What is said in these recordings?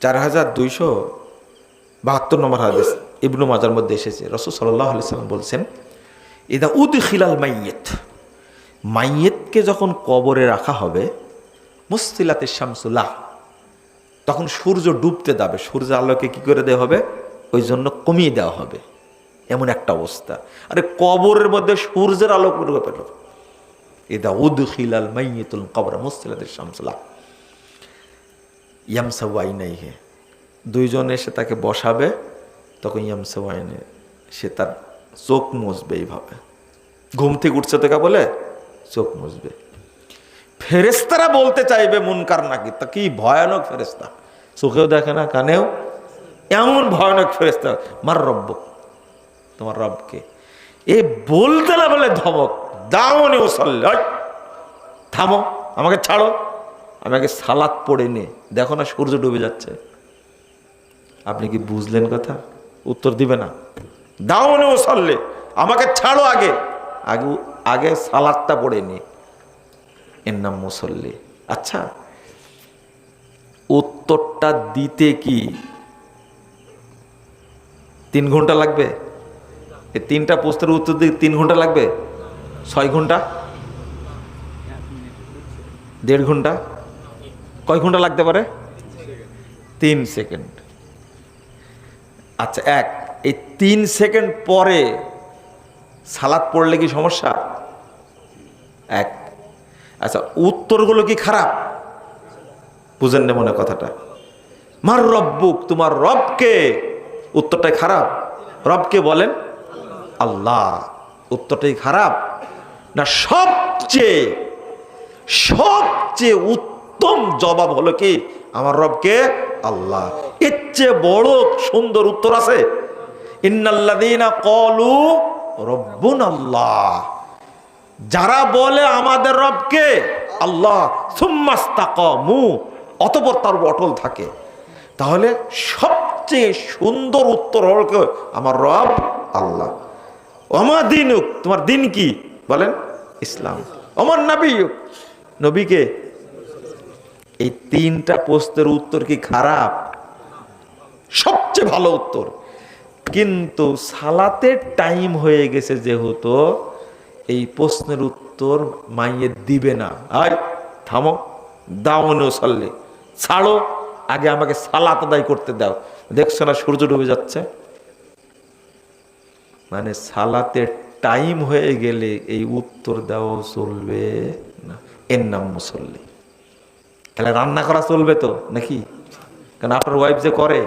4272 নম্বর হাদিস ইবনু মাজার মধ্যে এসেছে। রাসূল সাল্লাল্লাহু আলাইহি ওয়াসাল্লাম বলছেন, ইদা উদখিলাল মাইয়িত, মাইয়িতকে যখন কবরে রাখা হবে, মুসতিলাতিশ শামসুল্লাহ, তখন সূর্য ডুবতে যাবে, সূর্যের আলোকে কি করে দেওয়া হবে, ওই জন্য কমিয়ে দেওয়া হবে, এমন একটা অবস্থা। আরে কবরের মধ্যে সূর্যের আলো ডুবে পেল। ইদা উদখিলাল মাইয়িতুল কবর মুসতিলাতিশ শামসুল্লাহ ইয়ামসাউ আইনাইহি, দুইজন এসে তাকে বসাবে, তখন ইয়ামসাউ আইনে, সে তার চোখ মুছবে। এইভাবে ঘুম থেকে উঠছে তো বলে চোখ মুছবে। ফেরেশতারা বলতে চাইবে মুনকার নাকির, তা কি ভয়ানক ফেরেশতা, চোখেও দেখে না কানেও, এমন ভয়ানক ফেরেশতা। মার রব্বুক, তোমার রবকে। এ বলতে না বলে ধমক, দাওনি ওসাল্লি, থামো, আমাকে ছাড়ো, আমাকে সালাত পড়ে নে, দেখো না সূর্য ডুবে যাচ্ছে। আপনি কি বুঝলেন কথা? উত্তর দিবে না। দাওনি ওসাল্লি, আমাকে ছাড়ো, আগে আগে আগে সালাতটা পড়ে নে, এর নাম মুসল্লি। আচ্ছা, উত্তরটা দিতে কি 3 ঘন্টা লাগবে? এই 3টা প্রশ্নের উত্তর দিতে 3 ঘন্টা লাগবে? 6 ঘন্টা? 1.5 ঘন্টা? কয় ঘন্টা লাগতে পারে? 3 সেকেন্ড। আচ্ছা, এই 3 সেকেন্ড পরে সালাত পড়লে কি সমস্যা? আচ্ছা, উত্তরগুলো কি খারাপ? বুঝেন না মনে কথাটা? মার রব্বুক, তোমার রবকে, উত্তরটাই খারাপ। রবকে বলেন আল্লাহ, উত্তরটাই খারাপ না? সবচেয়ে উত্তম জবাব হলো কি, আমার রবকে আল্লাহ। এর চেয়ে বড় সুন্দর উত্তর আছে? ইন্নাল্লাযীনা ক্বালু রব্বুনাল্লাহ, যারা বলে আমাদের রবকে আল্লাহ, সুম্মাস্তাকামু, অতঃপর তার অটল থাকে, তাহলে সবচেয়ে সুন্দর উত্তর হল কি, আমার রব আল্লাহ। ওমা দীনুক, তোমার দিন কি বলেন? ইসলাম। ওমর নবিয়ুক, নবীকে। এই 3টা প্রশ্নের উত্তর কি খারাপ? সবচেয়ে ভালো উত্তর। কিন্তু সালাতের টাইম হয়ে গেছে যেহেতু, এই প্রশ্নের উত্তর মাইয়ে দিবে না। আয় থামো, দাওনি ওসাল্লি, ছাড়ো, আগে আমাকে সালাত আদায় করতে দাও, দেখছো না সূর্য ডুবে যাচ্ছে। মানে সালাতের টাইম হয়ে গেলে এই উত্তর দেওয়া চলবে না, এর নাম মুসল্লি। তাহলে রান্না করা চলবে তো নাকি? কারণ আপনার ওয়াইফ যে করে,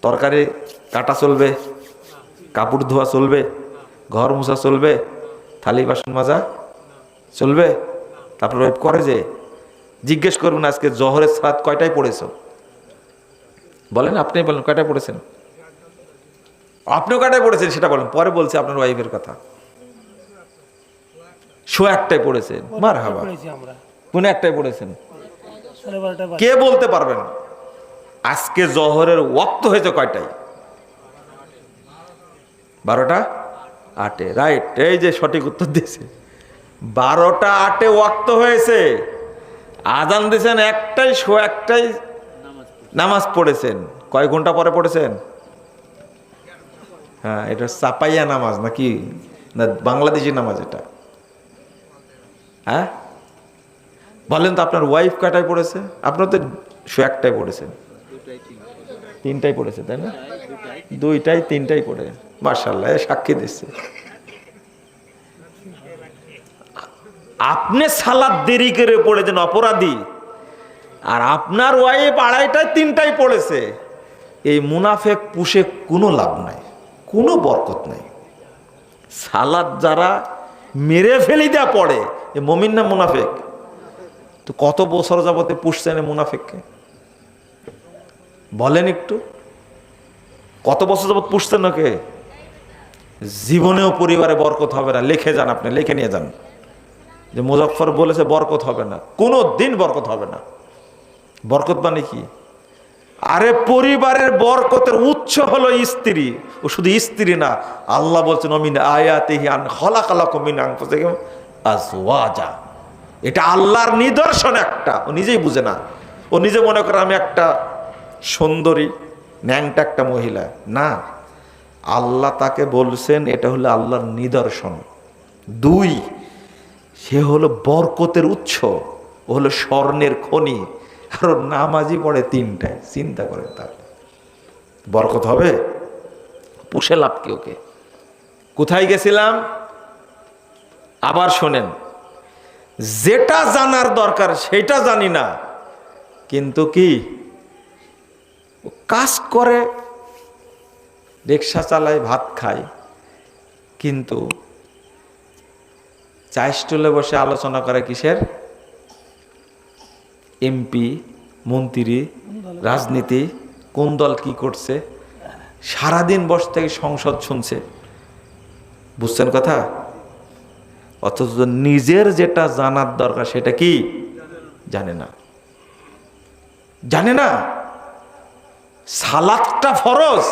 তরকারি কাটা চলবে, কাপড় ধোয়া চলবে, ঘর মোছা চলবে, থালি বাসন মাজা চলবে। তারপর ওয়াইফ করে যে, জিজ্ঞেস করবেন আজকে জোহরের সালাত কয়টায় পড়েছো? বলেন, আপনি বলেন কয়টায় পড়েছেন? আপনিও কয়টায় পড়েছেন সেটা বলেন, পরে বলছে আপনার ওয়াইফের কথা। 1:15টায় পড়েছেন, মারহাবা। কোন একটায় পড়েছেন? কে বলতে পারবেন আজকে জোহরের ওয়াক্ত হয়েছে কয়টায়? 12টা 8-এ, রাইট। এই যে সঠিক উত্তর দিয়েছে, 12টা 8-এ ওয়াক্ত হয়েছে। আজান দিয়েছেন 1টায়, 1:15টায় নামাজ পড়েছেন। কয় ঘন্টা পরে পড়েছেন? হ্যাঁ, এটা চাপাইয়া নামাজ নাকি না বাংলাদেশি নামাজ এটা? হ্যাঁ বলেন তো, আপনার ওয়াইফ কয়টায় পড়েছে? আপনার তো 1:15টায় পড়েছেন, 3টায় পড়েছে, তাই না? 2টায় 3টায় পড়ে, মাশাআল্লাহ, সাক্ষী দিচ্ছে। আপনি সালাত দেরি করে পড়েছেন, অপরাধী। আর আপনার ওয়াইফ 2:30টায় 3টায় পড়েছে। এই মুনাফেক পুষে কোনো লাভ নাই, কোনো বরকত নাই। সালাত যারা মেরে ফেলি দেয়া পড়ে, এ মুমিন না মুনাফেক? তো কত বছর যাবতে পুষছেন এই মুনাফেককে? বলেন একটু, কত বছর যাবত পুষছেন ওকে? জীবনেও পরিবারে বরকত হবে না। লিখে যান, আপনি লিখে নিয়ে যান যে মুজফ্ফর বলেছে বরকত হবে না, কোনো দিন বরকত হবে না। বরকত মানে কি? আরে পরিবারের বরকতের উৎস হলো স্ত্রী। ও শুধু স্ত্রী না, আল্লাহ বলছেন মিন আয়াতিহি আন খালাকালাকুম মিন আনফুসিকুম আজওয়াজা। এটা আল্লাহর নিদর্শন একটা, ও নিজেই বুঝে না। ও নিজে মনে করে আমি একটা সুন্দরী ন্যাংটা একটা মহিলা। না, আল্লাহ তাকে বলছেন এটা হলো আল্লাহর নিদর্শন। 2, সে হলো বরকতের উৎস, ও হলো স্বর্ণের খনি। আর ওর নামাজি পড়ে 3টায়। চিন্তা করেন, তার বরকত হবে? পুষে লাভ কি ওকে? কোথায় গেছিলাম? আবার শোনেন, যেটা জানার দরকার সেটা জানি না, কিন্তু কি কাজ করে, রিক্সা চালায়, ভাত খায়, কিন্তু চায়ের স্টলে বসে আলোচনা করে কিসের? এমপি, মন্ত্রী, রাজনীতি, কোন দল কি করছে, সারাদিন বসে থেকে সংসদ শুনছে। বুঝছেন কথা? অথচ নিজের যেটা জানার দরকার সেটা কি জানে না। জানে না সালাদটা ফরজ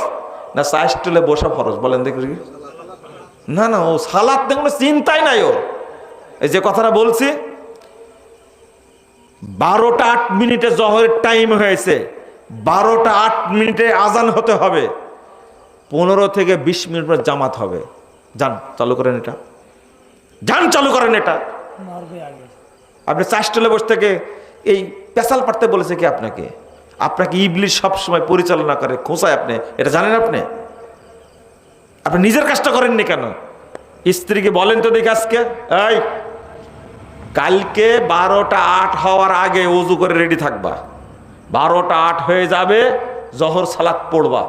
না চায়ের স্টলে বসা ফরজ? বলেন দেখি। না না, ও সালাদ দেখুন চিন্তাই নাই ওর। এই যে কথাটা বলছি, 12টা 8 মিনিটে জোহরের টাইম হয়েছে, 12টা 8 মিনিটে আজান হতে হবে, 15 থেকে 20 মিনিট পর জামাত হবে। যান চালু করেন এটা, যান চালু করেন এটা। আপনি চায়ের স্টলে বসে থেকে এই পেশাল পাড়তে বলেছে কি আপনাকে? আপনাকে ইবলিশ সবসময় পরিচালনা করে, খোঁচায়। আপনি এটা জানেন? আপনি নিজের কাজটা করেননি কেন? স্ত্রীকে বলেন তো দেখি আজকে, এই কালকে 12টা 8 হওয়ার আগে ওযু করে রেডি থাকবা। 12টা 8 হয়ে যাবে, জোহর সালাত পড়বা,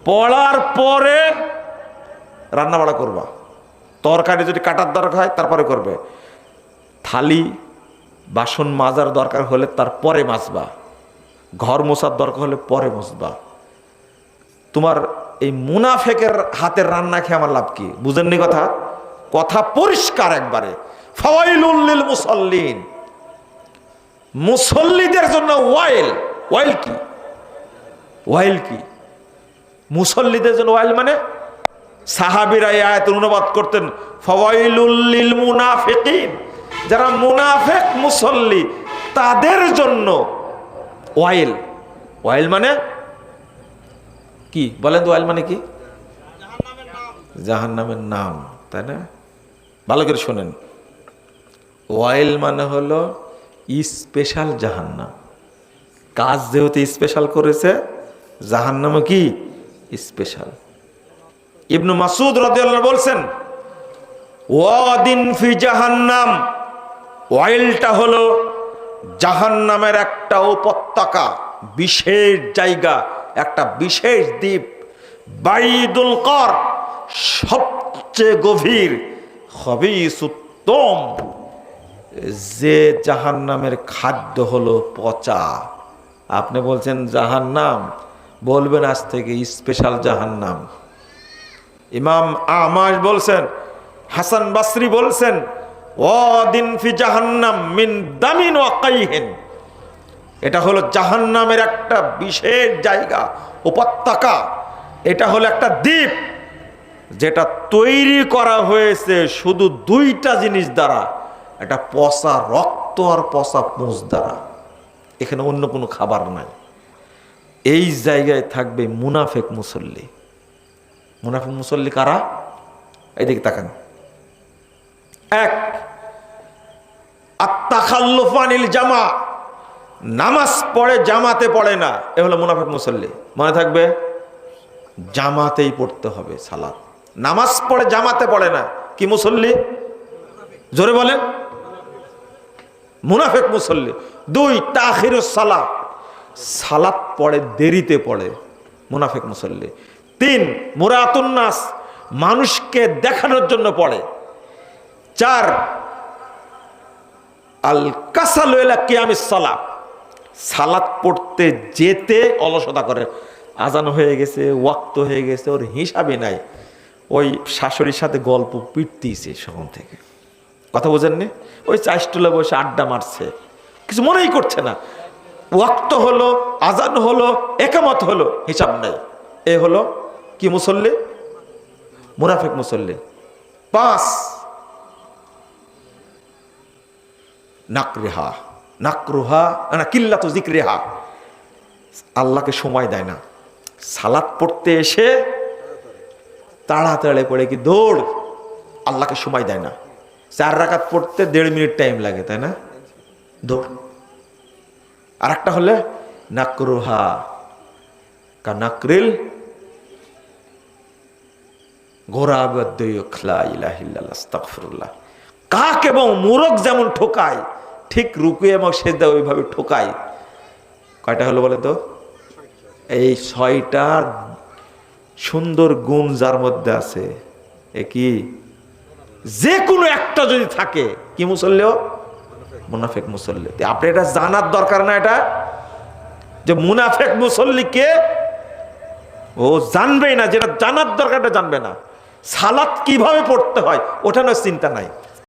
পড়ার পরে রান্না বাড়া করবা। তরকারি যদি কাটার দরকার হয় তারপরে করবে, থালি বাসন মাজার দরকার হলে তারপরে মাজবা, ঘর মোছার দরকার হলে পরে মুছবা। তোমার এই মুনাফেকের হাতের রান্না খেয়ে আমার লাভ কি? বুঝেননি কথা? কথা পরিষ্কার একবারে। ফাওয়াইলুল লিল মুসাল্লিন, মুসল্লিদের জন্য ওয়াইল। ওয়াইল কি? ওয়াইল কি? মুসল্লিদের জন্য ওয়াইল মানে সাহাবীরা এই আয়াতের অনুবাদ করতেন ফাওয়াইলুল লিল মুনাফিকিন, যারা মুনাফিক মুসল্লি তাদের জন্য ওয়াইল। ওয়াইল মানে কি বলেন তো? ওয়াইল মানে কি? জাহান্নামের নাম, তাই না? ভালো করে শোনেন, ওয়াইল মানে হলো স্পেশাল জাহান্নাম। কাজ যেহেতু স্পেশাল করেছে, জাহান্নামও কি স্পেশাল। ইবনু মাসউদ রাদিয়াল্লাহু আনহু বলছেন, ওয়াদিন ফি জাহান্নাম, ওয়াইলটা হলো জাহান্নামের একটা উপত্যকা, বিশেষ জায়গা, একটা বিশেষ দ্বীপ। বাইদুল কর, সবচেয়ে গভীর, খবিস, উত্তম। যে জাহান্নামের খাদ্য হলো পচা। আপনি বলছেন জাহান্নাম, বলবেন আজ থেকে স্পেশাল জাহান্নাম। ইমাম আহমাস বলছেন, হাসান বাসরি বলছেন, ওয়াদিন ফি জাহান্নাম মিন দামিন ওয়া কাইহিন, এটা হলো জাহান্নামের একটা বিশেষ জায়গা, উপত্যকা। এটা হলো একটা দ্বীপ, যেটা তৈরি করা হয়েছে শুধু 2টা জিনিস দ্বারা, এটা পচা রক্ত আর পচা পুঁজ দ্বারা। এখানে অন্য কোনো খাবার নাই। এই জায়গায় থাকবে মুনাফেক মুসল্লি। মুনাফেক মুসল্লি কারা? এইদিকে তাকান। 1, আত-তাখাল্লুফ আনিল জামা, নামাজ পড়ে জামাতে পড়ে না, এ হলো মুনাফেক মুসল্লি। মনে থাকবে, জামাতেই পড়তে হবে সালাত। নামাজ পড়ে জামাতে পড়ে না, কি মুসল্লি? জোরে বলেন, মুনাফেক মুসল্লি। 2, তাখিরুস সালাত, সালাত পড়ে দেরিতে পড়ে, মুনাফেক মুসল্লি। 3, মুরাতুন নাস, মানুষকে দেখানোর জন্য পড়ে। 4, আল কাসালু ইলা কিয়ামিস সালাত, সালাত পড়তে যেতে অলসতা করে। আজান হয়ে গেছে, ওয়াক্ত হয়ে গেছে, ওর হিসাবে নাই, ওই শাশুড়ির সাথে গল্প পিটতিছে সকাল থেকে। কথা বোঝেননি? ওই চায়ের স্টলে বসে আড্ডা মারছে, কিছু মনেই করছে না। ওয়াক্ত হলো, আজান হলো, একামত হলো, হিসাব নাই। এ হলো কি মুসল্লি? মুনাফিক মুসল্লি। 5, নাকরিহা, নাকরুহা না কিল্লাতু যিকরিহা, আল্লাহকে সময় দেয় না। সালাত পড়তে এসে তাড়াতাড়ি পড়ে কি দৌড়, আল্লাহকে সময় দেয় না। 4 রাকাত পড়তে 1.5 মিনিট টাইম লাগে, তাই না? দৌড়। আর একটা হলে নাকরুহা কানাকরিল গোরাবাদ্দুয়ুখলা ইলাহা ইল্লাল্লাহ আস্তাগফিরুল্লাহ। কাক এবং মোরগ যেমন ঠোকায়, ঠিক রুকু এবং সিজদা ওইভাবে ঠোকায়। কয়টা হলো বলে তো? এই 6টা সুন্দর গুণ যার মধ্যে আছে, এ কি যে কোনো একটা যদি থাকে, কি মুসল্লিও? মুনাফিক মুসল্লি। আপনি এটা জানার দরকার না, এটা যে মুনাফিক মুসল্লি কে, ও জানবেই না। যেটা জানার দরকার, এটা জানবে না। সালাত কিভাবে পড়তে হয় ওটা না চিন্তা নাই।